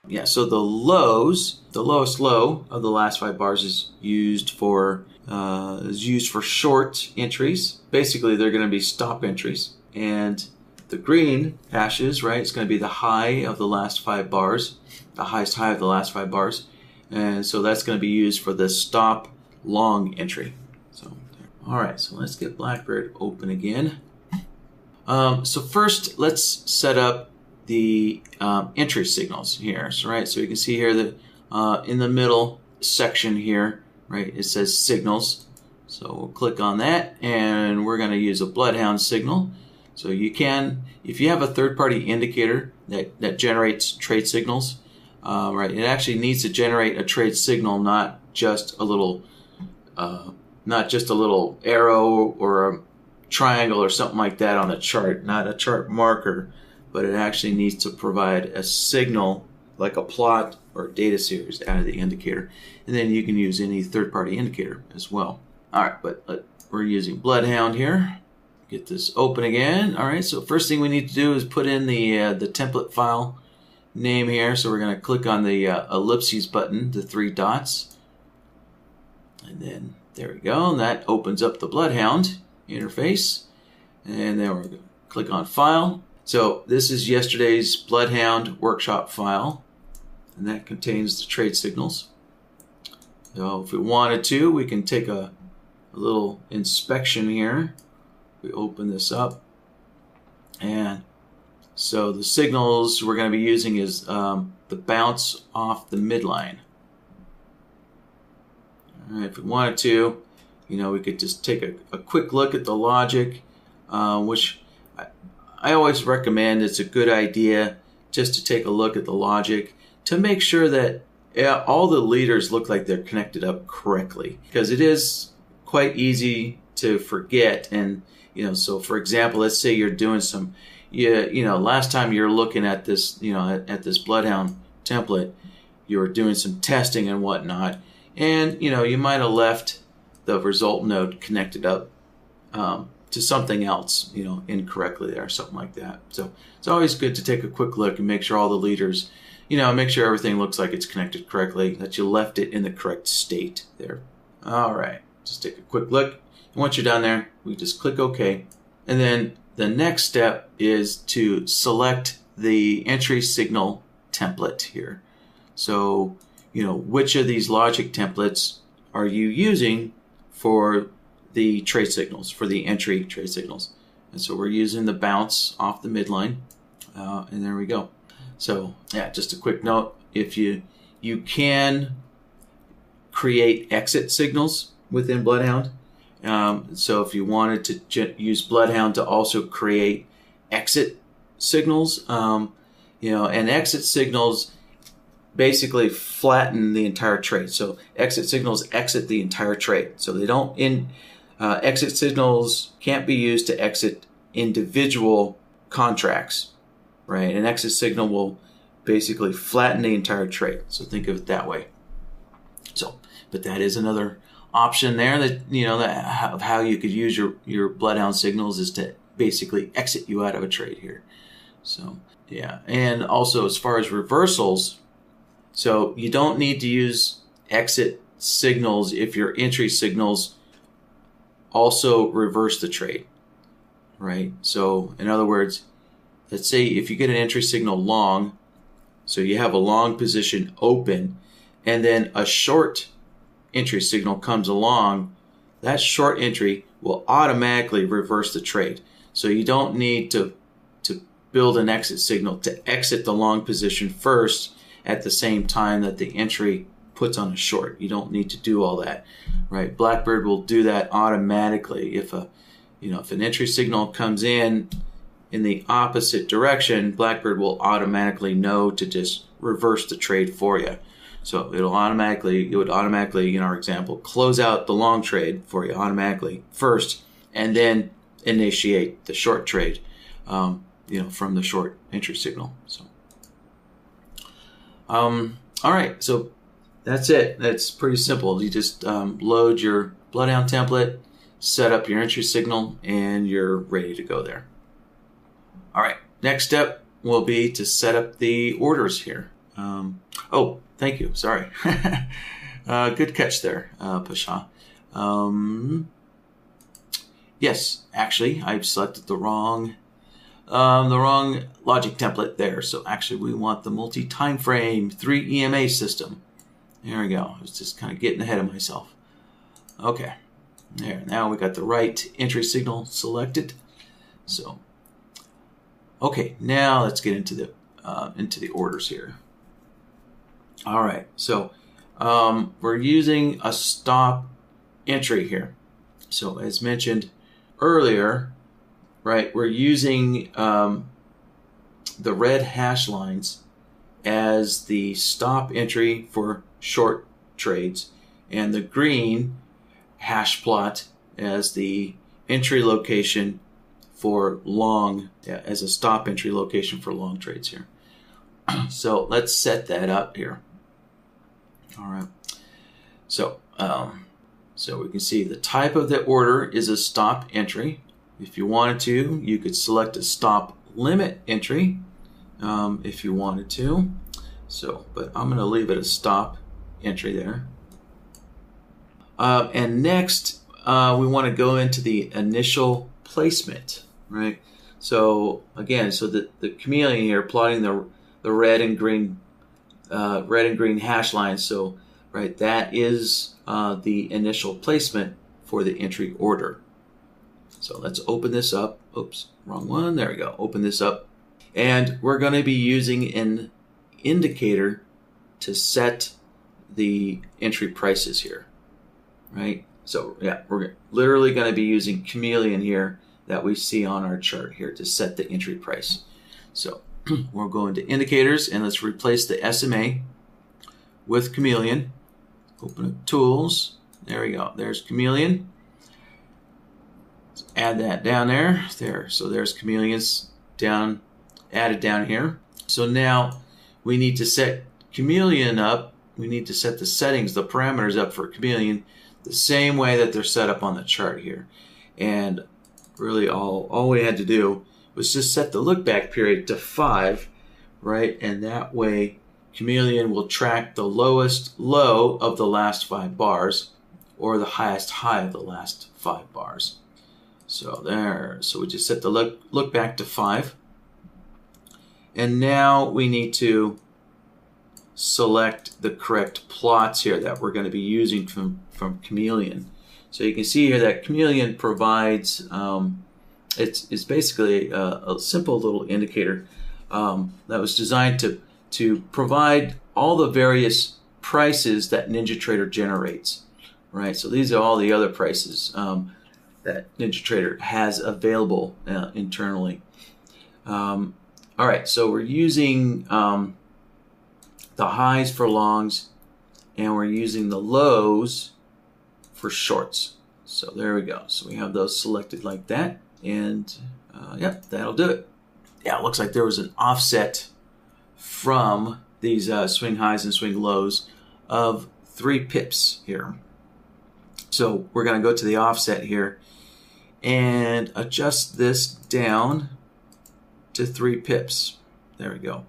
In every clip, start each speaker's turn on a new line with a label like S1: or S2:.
S1: yeah, so the lowest low of the last 5 bars is used for short entries. Basically, they're going to be stop entries. And the green hashes, right, it's going to be the high of the last 5 bars, the highest high of the last 5 bars. And so that's going to be used for the stop long entry. So, all right, so let's get Blackbird open again. So first, let's set up the entry signals here. So, right, so you can see here that in the middle section here, right, it says signals. So we'll click on that, and we're going to use a BloodHound signal. So you can, if you have a third-party indicator that generates trade signals, right, it actually needs to generate a trade signal, not just a little arrow or a triangle or something like that on a chart, not a chart marker, but it actually needs to provide a signal like a plot or a data series out of the indicator. And then you can use any third-party indicator as well. All right, but we're using BloodHound here. Get this open again. All right, so first thing we need to do is put in the template file name here. So we're going to click on the ellipses button, the 3 dots. And then there we go. And that opens up the BloodHound interface. And then we're going to click on File. So this is yesterday's BloodHound workshop file. And that contains the trade signals. So if we wanted to, we can take a little inspection here. We open this up. And so the signals we're going to be using is the bounce off the midline. All right, if we wanted to, we could just take a quick look at the logic, which I always recommend. It's a good idea just to take a look at the logic to make sure that all the leaders look like they're connected up correctly, because it is quite easy to forget. And so for example, let's say you're doing some, last time you're looking at this, at this BloodHound template, you were doing some testing and whatnot, and you might have left the result node connected up to something else, incorrectly there, something like that. So it's always good to take a quick look and make sure all the leaders, make sure everything looks like it's connected correctly, that you left it in the correct state there. All right, just take a quick look. And once you're done there, we just click OK. And then the next step is to select the entry signal template here. So, which of these logic templates are you using for the trade signals, for the entry trade signals? And so we're using the bounce off the midline. And there we go. So yeah, just a quick note, if you can create exit signals within BloodHound. So if you wanted to use BloodHound to also create exit signals, and exit signals basically flatten the entire trade. So exit signals exit the entire trade. So they don't exit signals can't be used to exit individual contracts, right? An exit signal will basically flatten the entire trade. So think of it that way. So, but that is another option there that, of how you could use your BloodHound signals is to basically exit you out of a trade here. So, yeah. And also as far as reversals, so you don't need to use exit signals if your entry signals also reverse the trade, right? So in other words, let's say if you get an entry signal long, so you have a long position open, and then a short entry signal comes along, that short entry will automatically reverse the trade. So you don't need to build an exit signal to exit the long position first at the same time that the entry puts on a short. You don't need to do all that, right? Blackbird will do that automatically. If an entry signal comes in the opposite direction, Blackbird will automatically know to just reverse the trade for you. So it would automatically, in our example, close out the long trade for you automatically first, and then initiate the short trade, from the short entry signal. So, all right, so that's it. That's pretty simple. You just load your BloodHound template, set up your entry signal, and you're ready to go there. All right, next step will be to set up the orders here. Oh, thank you. Sorry. Good catch there, Pasha. Yes, actually, I've selected the wrong logic template there. So actually, we want the multi-time frame 3 EMA system. There we go. I was just kind of getting ahead of myself. Okay. There. Now we got the right entry signal selected. So, okay. Now let's get into the orders here. All right. So we're using a stop entry here. So as mentioned earlier, right, we're using the red hash lines as the stop entry for short trades, and the green hash plot as the entry location for long, as a stop entry location for long trades here. So let's set that up here. All right. So so we can see the type of the order is a stop entry. If you wanted to, you could select a stop limit entry if you wanted to. So, but I'm going to leave it a stop entry there. And next, we want to go into the initial placement, right? So again, so the chameleon here plotting the red and green hash lines. So right, that is the initial placement for the entry order. So let's open this up. Oops, wrong one. There we go. Open this up. And we're going to be using an indicator to set the entry prices here, right? So yeah, we're literally going to be using Chameleon here that we see on our chart here to set the entry price. So we'll go into indicators and let's replace the SMA with Chameleon. Open up tools. There we go. There's Chameleon. Add that down there. So there's Chameleon's added down here. So now we need to set Chameleon up. We need to set the settings, the parameters up for Chameleon the same way that they're set up on the chart here. And really all we had to do was just set the look back period to 5, right? And that way Chameleon will track the lowest low of the last 5 bars or the highest high of the last 5 bars. So there, so we just set the look back to 5. And now we need to select the correct plots here that we're going to be using from Chameleon. So you can see here that Chameleon provides, it's basically a simple little indicator that was designed to provide all the various prices that NinjaTrader generates, right? So these are all the other prices that NinjaTrader has available internally. All right, so we're using the highs for longs, and we're using the lows for shorts. So there we go. So we have those selected like that, and yep, that'll do it. Yeah, it looks like there was an offset from these swing highs and swing lows of 3 pips here. So we're going to go to the offset here and adjust this down to 3 pips. There we go.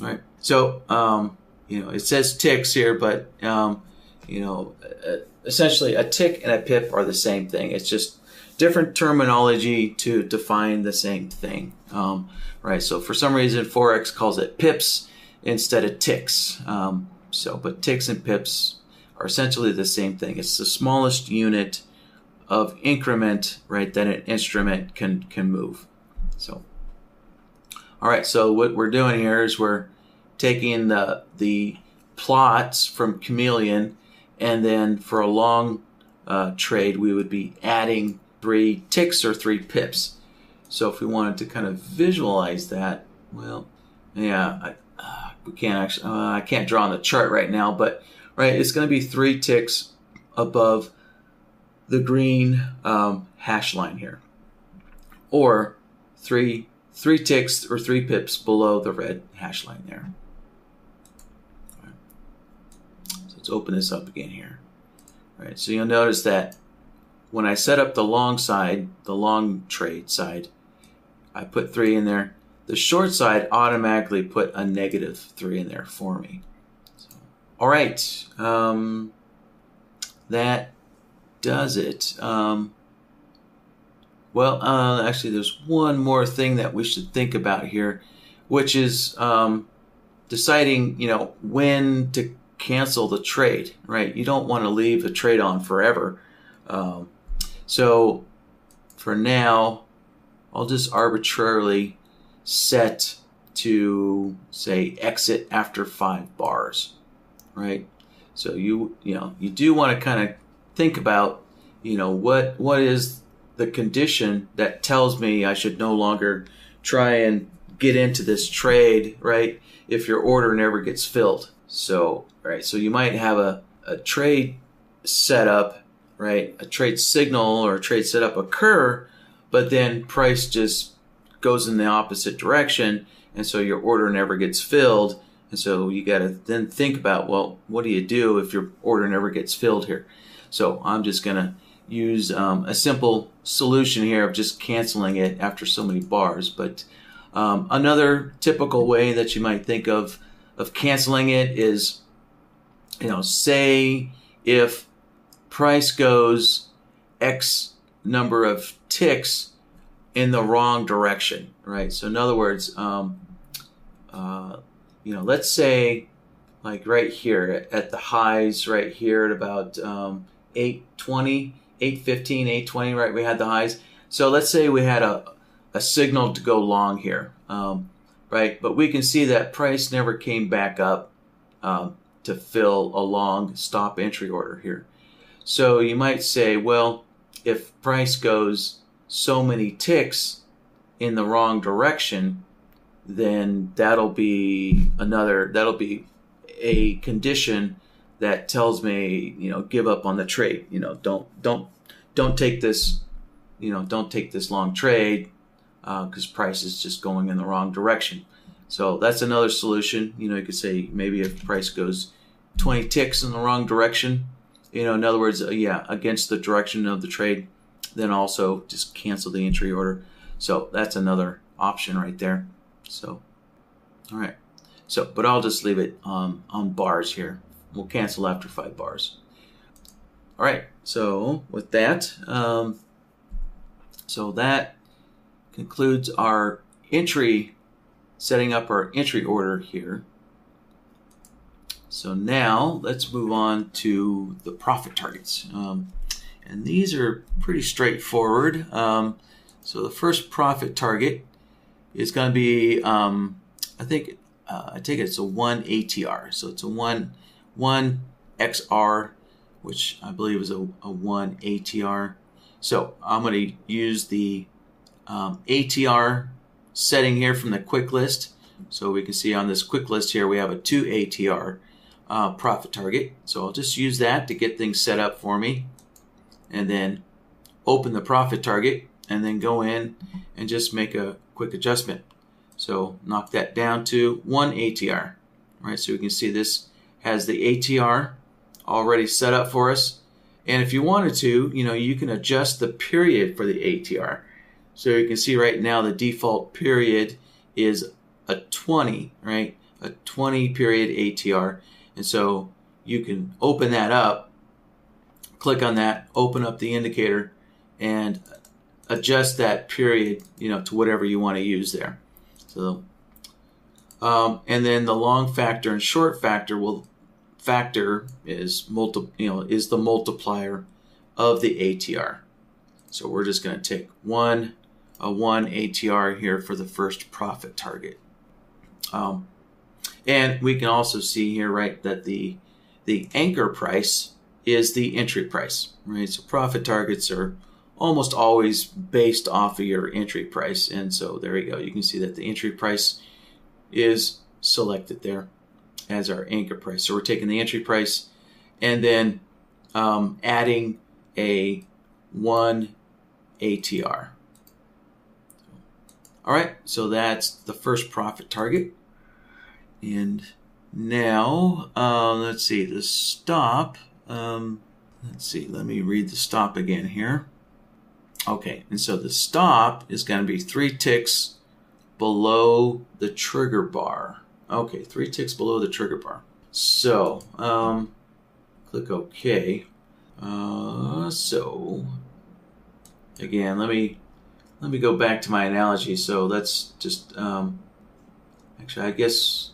S1: All right. So, it says ticks here, but, essentially a tick and a pip are the same thing. It's just different terminology to define the same thing. Right. So for some reason, Forex calls it pips instead of ticks. But ticks and pips are essentially the same thing. It's the smallest unit of increment, right, that an instrument can move. So, all right. So what we're doing here is we're taking the plots from Chameleon, and then for a long trade, we would be adding 3 ticks or 3 pips. So if we wanted to kind of visualize that, well, yeah, we can't actually, I can't draw on the chart right now, but right, it's going to be 3 ticks above the green hash line here, or 3 ticks or 3 pips below the red hash line there. Right. So let's open this up again here. All right, so you'll notice that when I set up the long side, the long trade side, I put 3 in there. the short side automatically put a -3 in there for me. So, all right, that does it. Actually, there's one more thing that we should think about here, which is deciding, when to cancel the trade, right? You don't want to leave a trade on forever. So for now, I'll just arbitrarily set to, say, exit after 5 bars, right? So you do want to kind of think about, what is the condition that tells me I should no longer try and get into this trade, right? If your order never gets filled. So, right, so you might have a trade setup, right? A trade signal or a trade setup occur, but then price just goes in the opposite direction, and so your order never gets filled. And so you got to then think about, well, what do you do if your order never gets filled here? So I'm just going to use a simple solution here of just canceling it after so many bars. But another typical way that you might think of canceling it is, say if price goes X number of ticks in the wrong direction, right? So in other words, let's say like right here at the highs right here at about 8:20, 8:15, 8:20, right? We had the highs. So let's say we had a signal to go long here, right? But we can see that price never came back up to fill a long stop entry order here. So you might say, well, if price goes so many ticks in the wrong direction, then that'll be a condition that tells me, give up on the trade. Don't take this, don't take this long trade because price is just going in the wrong direction. So that's another solution. You could say maybe if price goes 20 ticks in the wrong direction, in other words, against the direction of the trade, then also just cancel the entry order. So that's another option right there. So, all right. So, but I'll just leave it on bars here. We'll cancel after 5 bars. All right. So with that, so that concludes our setting up our entry order here. So now let's move on to the profit targets. And these are pretty straightforward. So the first profit target is going to be, I take it's a 1 ATR. So it's a 1 XR, which I believe is a 1 ATR. So I'm going to use the ATR setting here from the quick list. So we can see on this quick list here we have a 2 ATR profit target. So I'll just use that to get things set up for me, and then open the profit target, and then go in and just make a quick adjustment. So knock that down to 1 ATR. Right, so we can see this has the ATR already set up for us. And if you wanted to, you can adjust the period for the ATR. So you can see right now the default period is a 20, right? A 20 period ATR. And so you can open that up, click on that, open up the indicator, and adjust that period, to whatever you want to use there. So, and then the long factor and short factor factor is the multiplier of the ATR. So we're just going to take a 1 ATR here for the first profit target. And we can also see here, right, that the anchor price is the entry price, right? So profit targets are almost always based off of your entry price. And so there you go. You can see that the entry price is selected there as our anchor price. So we're taking the entry price and then adding a 1 ATR. All right, so that's the first profit target. And now, let's see, the stop. Let's see, let me read the stop again here. Okay, and so the stop is going to be 3 ticks below the trigger bar. Okay, 3 ticks below the trigger bar. So, click OK. So, again, let me go back to my analogy. So let's just, actually, I guess,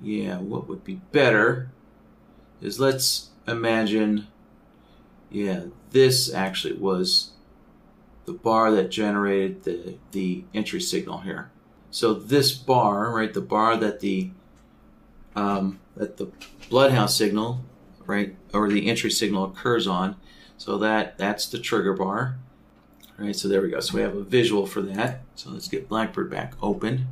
S1: yeah, what would be better is let's imagine, yeah, this actually was the bar that generated the entry signal here. So this bar, right, the bar that the BloodHound signal, right, or the entry signal occurs on, so that's the trigger bar, right? So there we go. So we have a visual for that. So let's get BlackBird back open.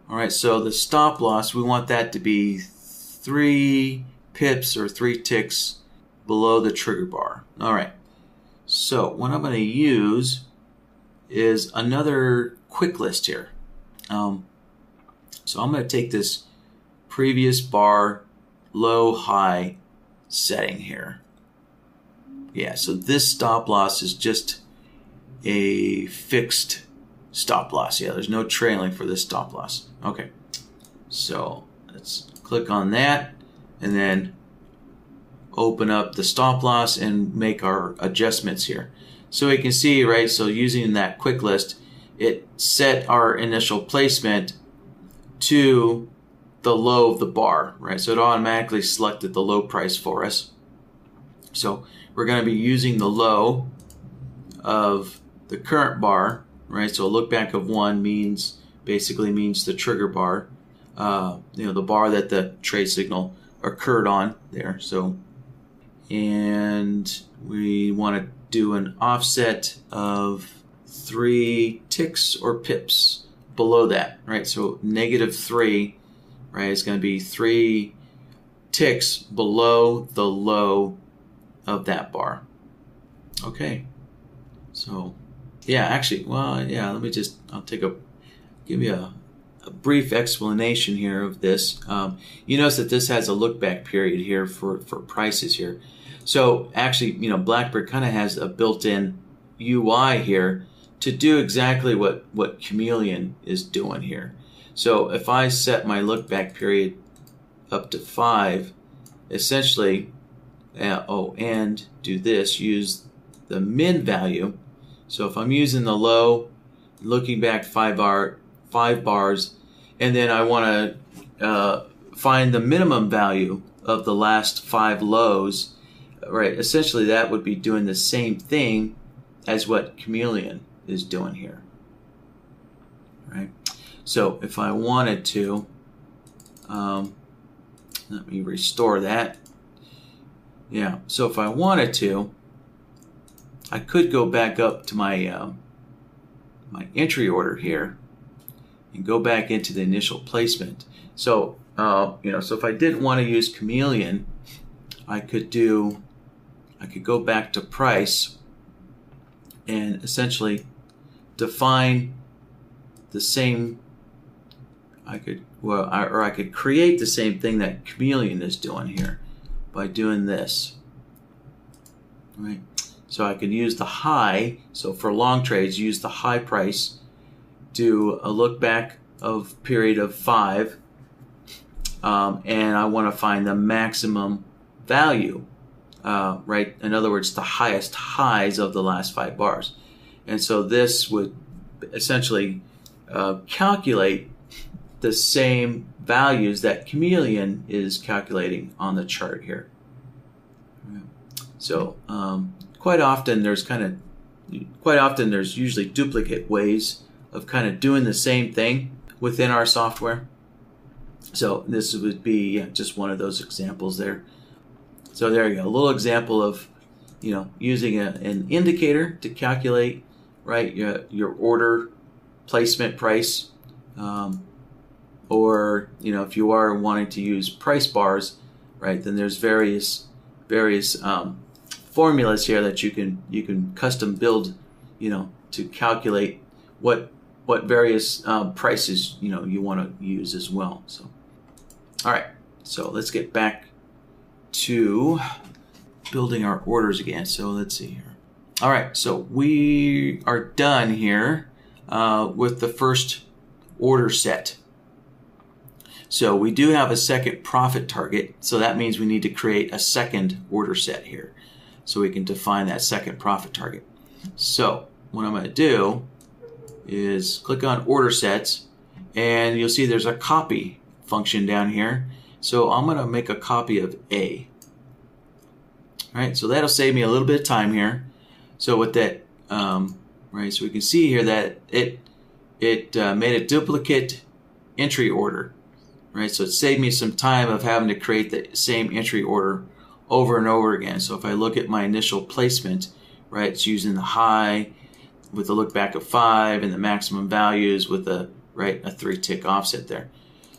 S1: All right. So the stop loss, we want that to be 3 pips or 3 ticks below the trigger bar. All right. So what I'm going to use is another quick list here. So I'm going to take this previous bar low high setting here. Yeah, so this stop loss is just a fixed stop loss. Yeah, there's no trailing for this stop loss. Okay, so let's click on that and then open up the stop loss and make our adjustments here. So we can see, right, so using that quick list, it set our initial placement to the low of the bar, right? So it automatically selected the low price for us. So we're going to be using the low of the current bar, right? So a look back of 1 basically means the trigger bar, the bar that the trade signal occurred on there. So, and we want to do an offset of 3 ticks or pips below that, right? So -3, right, is going to be 3 ticks below the low of that bar. Okay. So, yeah, actually, well, yeah, give you a brief explanation here of this. You notice that this has a look back period here for prices here. So actually, BlackBird kind of has a built-in UI here to do exactly what SiChameleon is doing here. So if I set my look back period up to 5, essentially, and do this, use the min value. So if I'm using the low, looking back 5 bars, and then I want to find the minimum value of the last 5 lows, right? Essentially, that would be doing the same thing as what SiChameleon is doing here, right? So if I wanted to, let me restore that. Yeah, so if I wanted to, I could go back up to my my entry order here and go back into the initial placement. So so if I didn't want to use SiChameleon, I could go back to price and essentially define the same. I could create the same thing that SiChameleon is doing here by doing this, right? So I could use the high. So for long trades, use the high price, do a look back of period of 5, and I want to find the maximum value, right? In other words, the highest highs of the last 5 bars. And so this would essentially calculate the same values that SiChameleon is calculating on the chart here. So quite often there's usually duplicate ways of kind of doing the same thing within our software. So this would be just one of those examples there. So there you go, a little example of using an indicator to calculate, right, your order placement price, or if you are wanting to use price bars, right, then there's various formulas here that you can custom build, to calculate what various prices you want to use as well. So, all right, so let's get back to building our orders again. So let's see here. All right, so we are done here with the first order set. So we do have a second profit target, so that means we need to create a second order set here so we can define that second profit target. So what I'm going to do is click on order sets, and you'll see there's a copy function down here. So I'm going to make a copy of A. All right, so that'll save me a little bit of time here. So with that, right, so we can see here that it made a duplicate entry order. Right, so it saved me some time of having to create the same entry order over and over again. So if I look at my initial placement, right, it's using the high with a look back of 5 and the maximum values with a 3-tick offset there.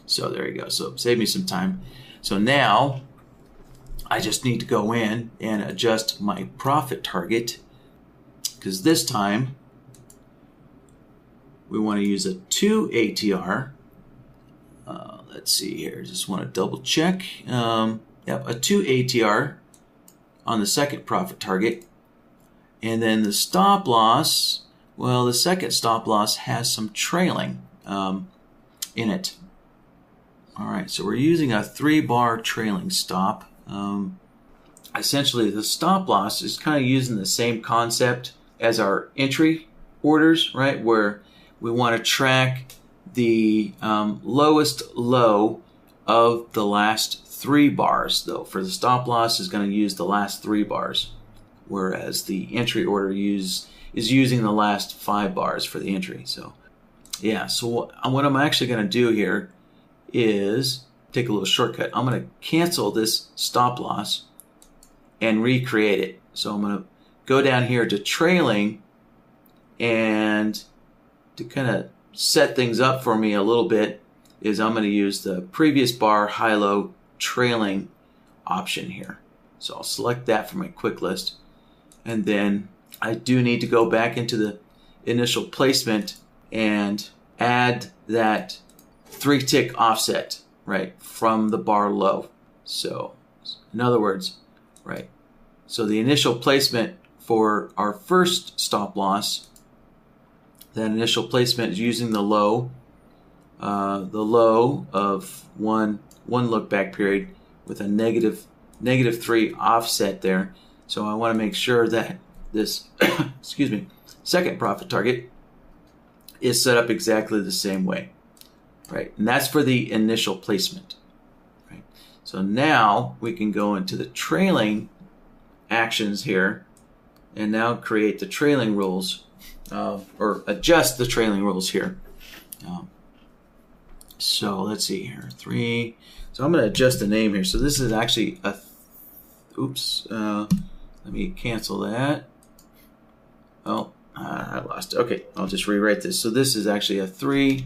S1: So there you go. So it saved me some time. So now I just need to go in and adjust my profit target, because this time we want to use a 2 ATR. Let's see here. Just want to double check. Yep, a 2 ATR on the second profit target. And then the stop loss, well, the second stop loss has some trailing in it. All right, so we're using a 3-bar trailing stop. Essentially, the stop loss is kind of using the same concept as our entry orders, right, where we want to track the lowest low of the last 3 bars, though. For the stop loss is going to use the last 3 bars, whereas the entry order is using the last 5 bars for the entry. So yeah, so what I'm actually going to do here is take a little shortcut. I'm going to cancel this stop loss and recreate it. So I'm going to go down here to trailing, and to kind of set things up for me a little bit is I'm going to use the previous bar high-low trailing option here. So I'll select that for my quick list, and then I do need to go back into the initial placement and add that 3-tick offset, right, from the bar low. So in other words, right, so the initial placement for our first stop loss, that initial placement is using the low of one look back period with a negative 3 offset there. So I want to make sure that this excuse me, second profit target is set up exactly the same way, right? And that's for the initial placement, right? So now we can go into the trailing actions here and now create the trailing rules. Or adjust the trailing rules here. So let's see here, 3. So I'm going to adjust the name here. So this is actually a, let me cancel that. Oh, I lost it. Okay, I'll just rewrite this. So this is actually a 3-bar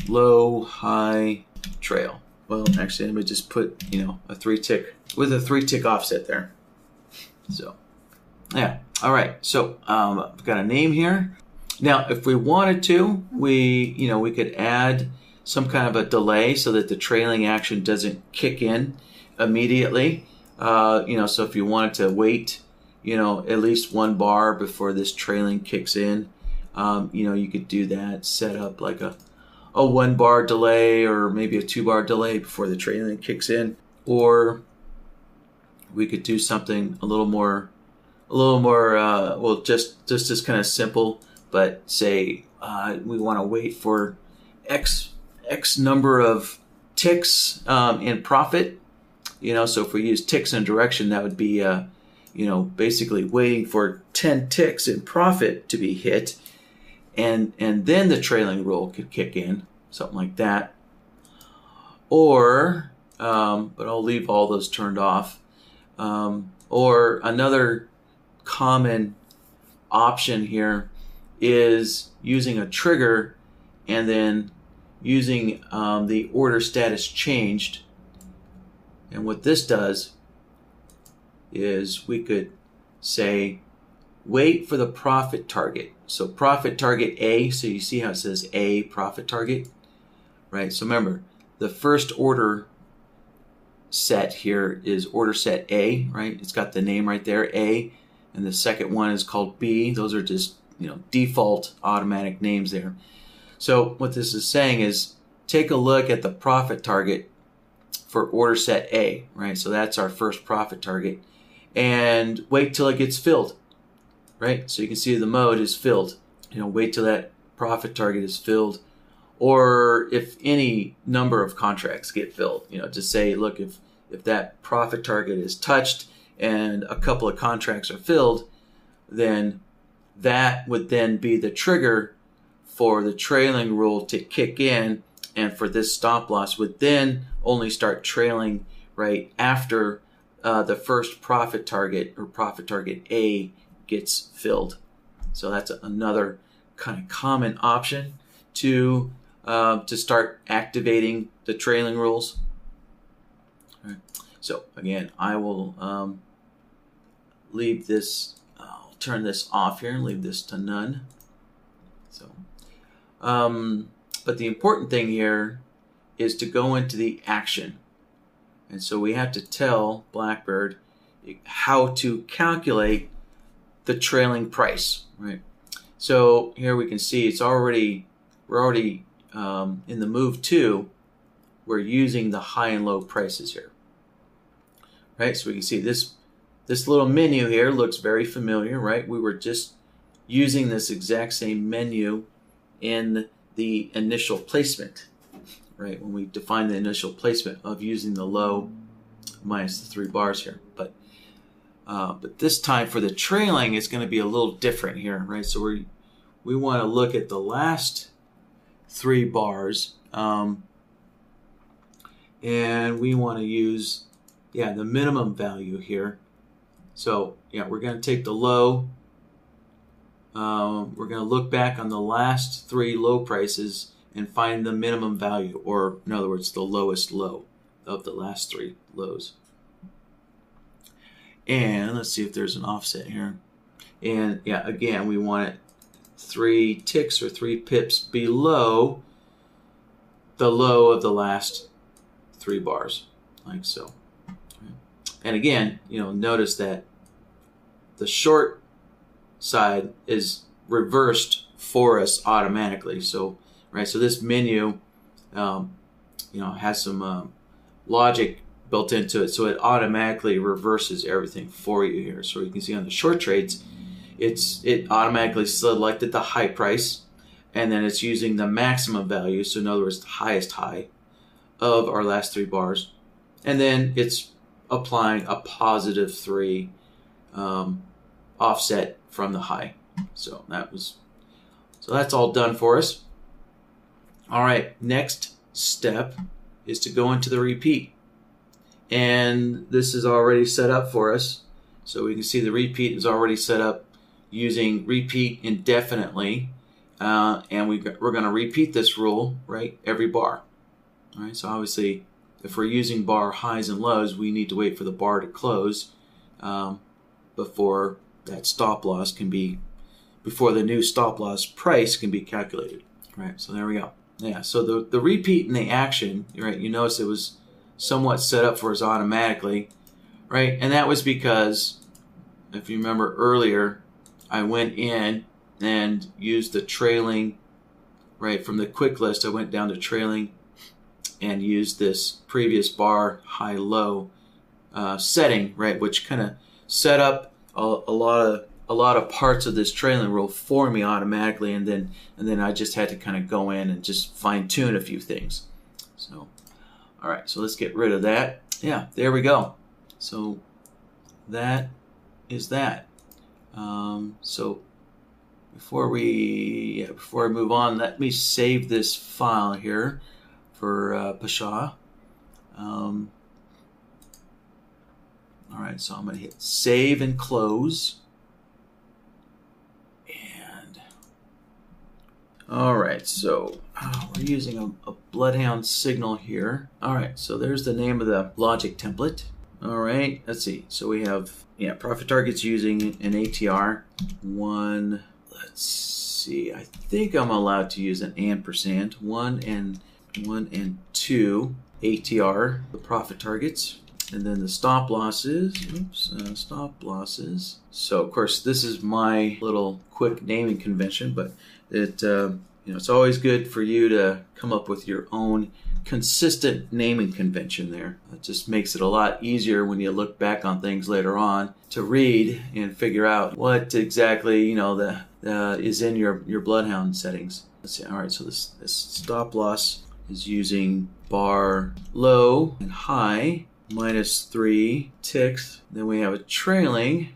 S1: low high trail. Well, actually, let me just put, a 3-tick with a 3-tick offset there. So yeah. All right, so I've got a name here. Now, if we wanted to, we could add some kind of a delay so that the trailing action doesn't kick in immediately. So if you wanted to wait, at least 1 bar before this trailing kicks in, you could do that. Set up like a 1-bar delay or maybe a 2-bar delay before the trailing kicks in, or we could do something a little more, just as kind of simple, but say we want to wait for X number of ticks in profit. So if we use ticks in direction, that would be, basically waiting for 10 ticks in profit to be hit, and then the trailing rule could kick in, something like that. Or, but I'll leave all those turned off. Or another common option here is using a trigger and then using the order status changed. And what this does is we could say wait for the profit target. So profit target A, so you see how it says A profit target, right? So remember, the first order set here is order set A, right? It's got the name right there, A, and the second one is called B. Those are just, default automatic names there. So what this is saying is take a look at the profit target for order set A, right? So that's our first profit target, and wait till it gets filled, right? So you can see the mode is filled. Wait till that profit target is filled, or if any number of contracts get filled, just say, look, if that profit target is touched and a couple of contracts are filled, then that would then be the trigger for the trailing rule to kick in, and for this stop loss would then only start trailing right after the first profit target, or profit target A, gets filled. So that's another kind of common option to start activating the trailing rules. All right. So again, I will leave this. I'll turn this off here and leave this to none. So, but the important thing here is to go into the action, and so we have to tell BlackBird how to calculate the trailing price, right? So here we can see we're already in the move 2. We're using the high and low prices here, right? So we can see this little menu here looks very familiar, right? We were just using this exact same menu in the initial placement, right? When we define the initial placement of using the low minus the 3 bars here, but this time for the trailing, it's going to be a little different here, right? So we want to look at the last 3 bars, and we want to use, the minimum value here. So, we're going to take the low. We're going to look back on the last 3 low prices and find the minimum value, or in other words, the lowest low of the last 3 lows. And let's see if there's an offset here. And again, we want it 3 ticks or 3 pips below the low of the last 3 bars, like so. And again, notice that the short side is reversed for us automatically. So, right, so this menu, has some logic built into it, so it automatically reverses everything for you here. So you can see on the short trades, it automatically selected the high price, and then it's using the maximum value, so in other words, the highest high of our last 3 bars, and then it's applying a positive 3 offset from the high. So that's all done for us. All right, next step is to go into the repeat. And this is already set up for us. So we can see the repeat is already set up using repeat indefinitely. And we're going to repeat this rule, right, every bar. All right, so obviously, if we're using bar highs and lows, we need to wait for the bar to close before that stop loss before the new stop loss price can be calculated. Right, so there we go. Yeah, so the repeat and the action, right, you notice it was somewhat set up for us automatically, right? And that was because, if you remember earlier, I went in and used the trailing, right, from the quick list. I went down to trailing and used this previous bar high-low setting, right, which kind of set up a lot of parts of this trailing rule for me automatically, and then I just had to kind of go in and just fine-tune a few things. So, all right, so let's get rid of that. Yeah, there we go. So that is that. So before I move on, let me save this file here for Pasha. All right, so I'm going to hit save and close. And all right, so we're using a BloodHound signal here. All right, so there's the name of the logic template. All right, let's see. So we have, profit targets using an ATR. One, let's see. I think I'm allowed to use an ampersand. 1 and 2 ATR, the profit targets. And then the stop losses. Stop losses. So, of course, this is my little quick naming convention, but it it's always good for you to come up with your own consistent naming convention there. It just makes it a lot easier when you look back on things later on to read and figure out what exactly is in your BloodHound settings. Let's see. All right, so this stop loss is using bar low and high -3 ticks. Then we have a trailing,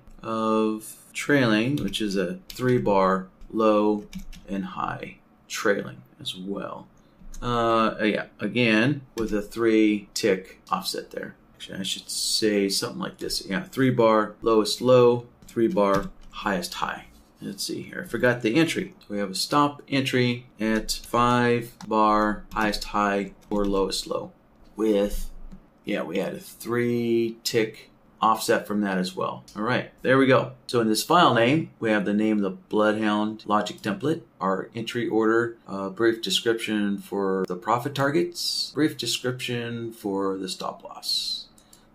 S1: which is a 3-bar low and high trailing as well. Again with a 3-tick offset there. Actually, I should say something like this. 3-bar lowest low, 3-bar highest high. Let's see here. I forgot the entry. We have a stop entry at 5-bar highest high or lowest low with, we had a 3-tick offset from that as well. All right, there we go. So in this file name, we have the name of the BloodHound logic template, our entry order, brief description for the profit targets, brief description for the stop loss.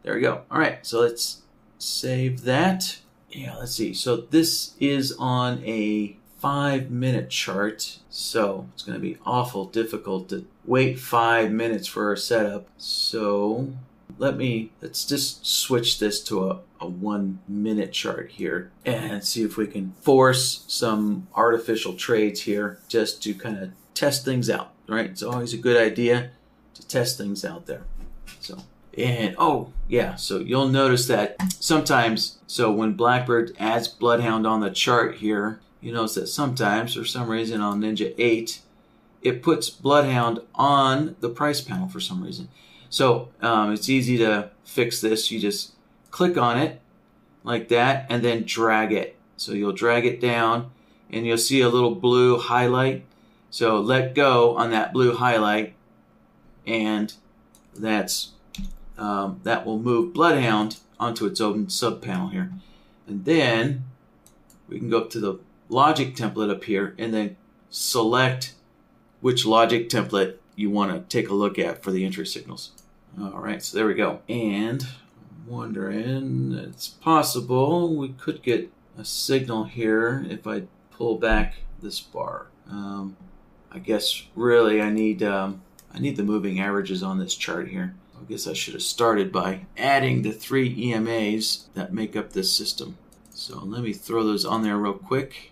S1: There we go. All right, so let's save that. Let's see. So this is on a 5-minute chart, so it's going to be awful difficult to wait 5 minutes for our setup. So let's just switch this to a 1-minute chart here and see if we can force some artificial trades here just to kind of test things out, right? It's always a good idea to test things out there. So you'll notice that sometimes, when BlackBird adds BloodHound on the chart here, you notice that sometimes, for some reason on Ninja 8, it puts BloodHound on the price panel for some reason. So it's easy to fix this. You just click on it like that and then drag it. So you'll drag it down and you'll see a little blue highlight. So let go on that blue highlight and that will move BloodHound onto its own sub panel here. And then we can go up to the logic template up here and then select which logic template you want to take a look at for the entry signals. All right, so there we go. And I'm wondering, it's possible we could get a signal here if I pull back this bar. I guess really I need the moving averages on this chart here. I guess I should have started by adding the 3 EMAs that make up this system. So let me throw those on there real quick.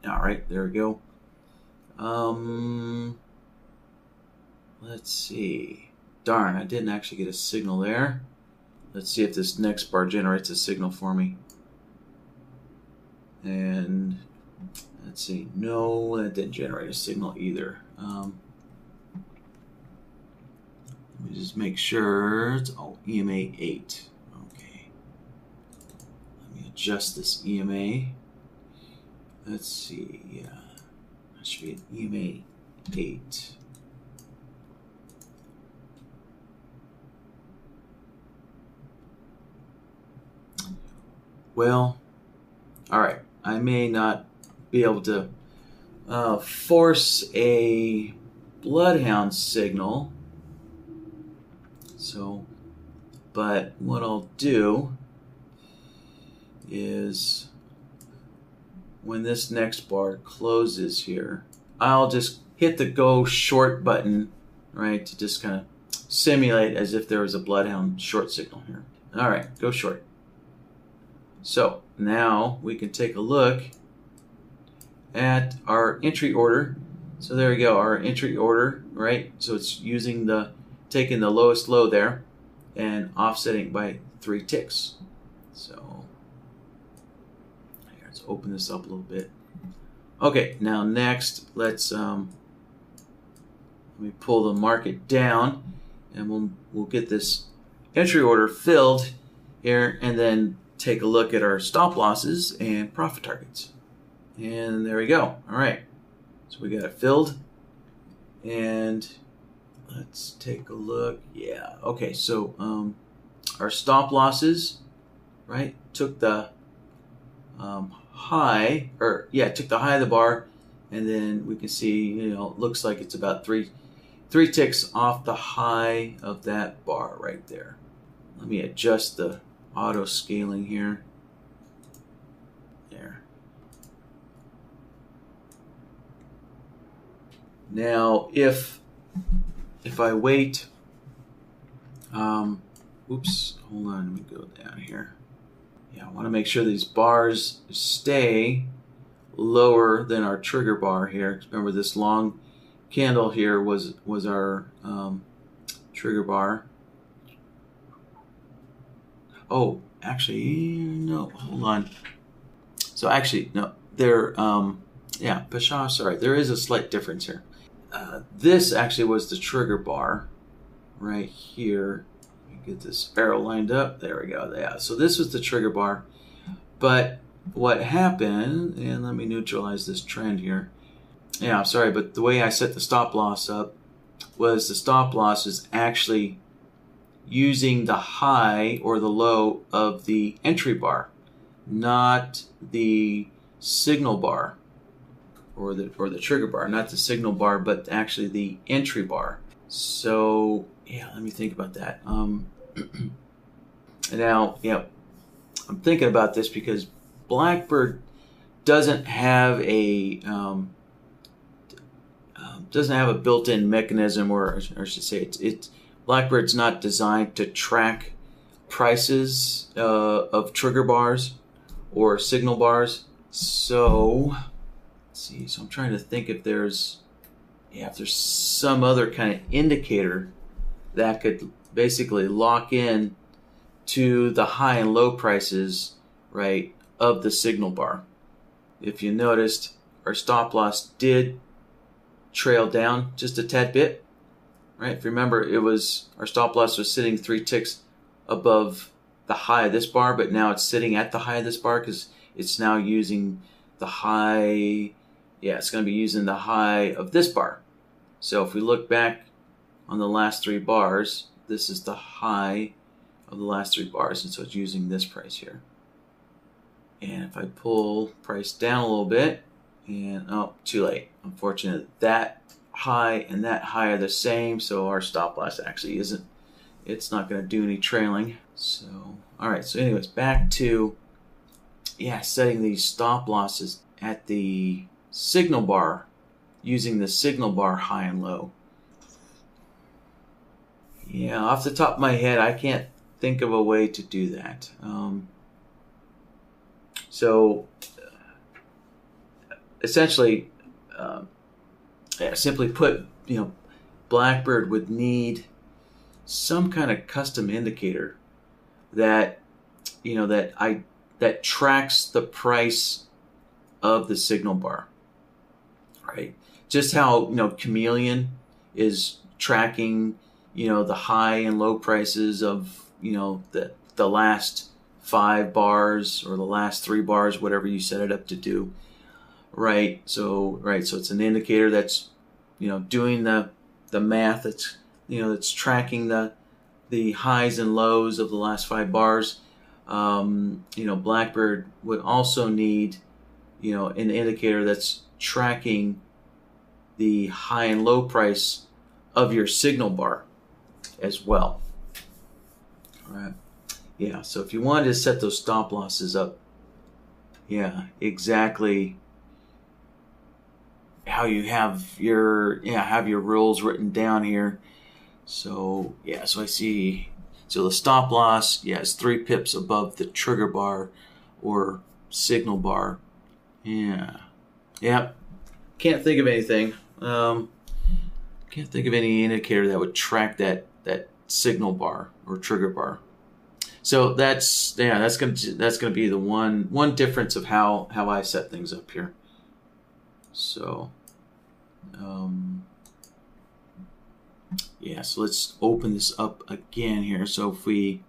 S1: All right, there we go. Let's see. Darn, I didn't actually get a signal there. Let's see if this next bar generates a signal for me. And let's see. No, that didn't generate a signal either. Let me just make sure. It's EMA 8. Okay. Let me adjust this EMA. Let's see. Yeah, that should be an EMA 8. Well, all right. I may not be able to force a BloodHound signal. So, but what I'll do is when this next bar closes here, I'll just hit the go short button, right, to just kind of simulate as if there was a BloodHound short signal here. All right, go short. So now we can take a look at our entry order. So there we go, our entry order, right? So it's using taking the lowest low there and offsetting by 3 ticks. So here, let's open this up a little bit. Okay, now next, let's let me pull the market down, and we'll get this entry order filled here, and then take a look at our stop losses and profit targets. And there we go. All right, so we got it filled, and let's take a look. Yeah, okay, so our stop losses, right, took the high, took the high of the bar, and then we can see, it looks like it's about three ticks off the high of that bar right there. Let me adjust the auto scaling here. There. Now, if I wait, oops, hold on, let me go down here. Yeah, I want to make sure these bars stay lower than our trigger bar here. Remember, this long candle here was our trigger bar. Oh, actually, no, hold on. So actually, no, there, yeah, Pasha, sorry, there is a slight difference here. This actually was the trigger bar right here. Let me get this arrow lined up. There we go. Yeah, so this was the trigger bar. But what happened, and let me neutralize this trend here. Yeah, I'm sorry, but the way I set the stop loss up was the stop loss is actually using the high or the low of the entry bar, not the signal bar or the trigger bar, not the signal bar, but actually the entry bar. So yeah, let me think about that. Now, yeah, I'm thinking about this because BlackBird doesn't have a built-in mechanism, or I should say, it's BlackBird's not designed to track prices of trigger bars or signal bars. So let's see. So I'm trying to think if there's some other kind of indicator that could basically lock in to the high and low prices, right, of the signal bar. If you noticed, our stop loss did trail down just a tad bit, right? If you remember, our stop loss was sitting 3 ticks above the high of this bar, but now it's sitting at the high of this bar because it's now using the high. Yeah, it's going to be using the high of this bar. So if we look back on the last 3 bars, this is the high of the last 3 bars, and so it's using this price here. And if I pull price down a little bit, and oh, too late. Unfortunately, that high and that high are the same, so our stop loss actually isn't. It's not going to do any trailing. So, all right. So, anyways, back to setting these stop losses at the signal bar, using the signal bar high and low. Yeah, off the top of my head, I can't think of a way to do that. Essentially, simply put, BlackBird would need some kind of custom indicator that that tracks the price of the signal bar, right? Just how Chameleon is tracking the high and low prices of the last 5 bars or the last 3 bars, whatever you set it up to do, right? So it's an indicator that's doing the math. It's tracking the highs and lows of the last 5 bars. BlackBird would also need an indicator that's tracking the high and low price of your signal bar as well. All right. Yeah, so if you wanted to set those stop losses up, exactly how you have your rules written down here. So so I see. So the stop loss, is 3 pips above the trigger bar or signal bar. Yeah. Can't think of anything. Can't think of any indicator that would track that signal bar or trigger bar. So that's gonna be the one difference of how I set things up here. So so let's open this up again here. So if we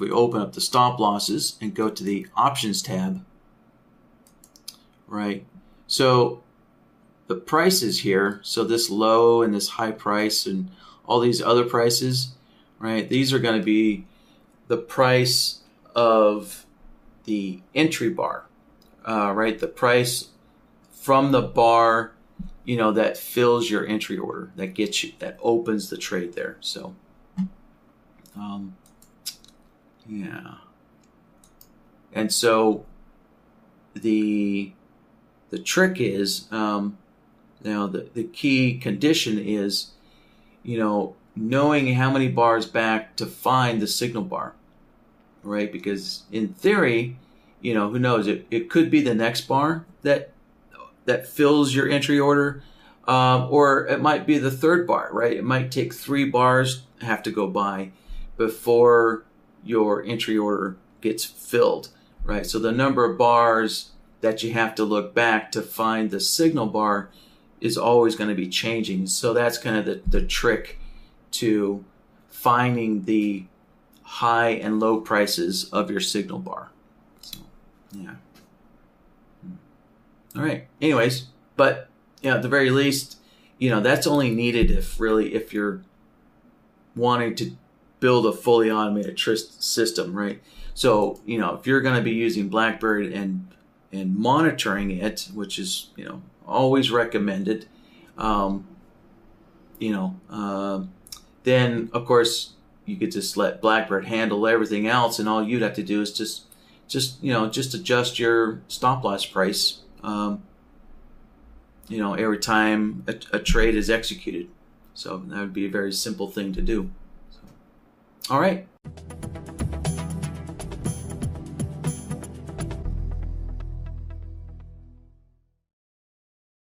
S1: open up the stop losses and go to the options tab, right? So the prices here, so this low and this high price and all these other prices, right? These are going to be the price of the entry bar, right? The price from the bar, that fills your entry order, that opens the trade there. So, and so the the trick is, now the key condition is, knowing how many bars back to find the signal bar, right? Because in theory, who knows, it could be the next bar that fills your entry order, or it might be the third bar, right? It might take 3 bars have to go by before your entry order gets filled, right? So the number of bars that you have to look back to find the signal bar is always going to be changing. So that's kind of the trick to finding the high and low prices of your signal bar. So, yeah. All right. Anyways, but at the very least, that's only needed if you're wanting to build a fully automated system, right? So, if you're going to be using BlackBird and monitoring it, which is, always recommended, then of course you could just let BlackBird handle everything else, and all you'd have to do is just adjust your stop loss price, every time a trade is executed. So that would be a very simple thing to do. So, all right.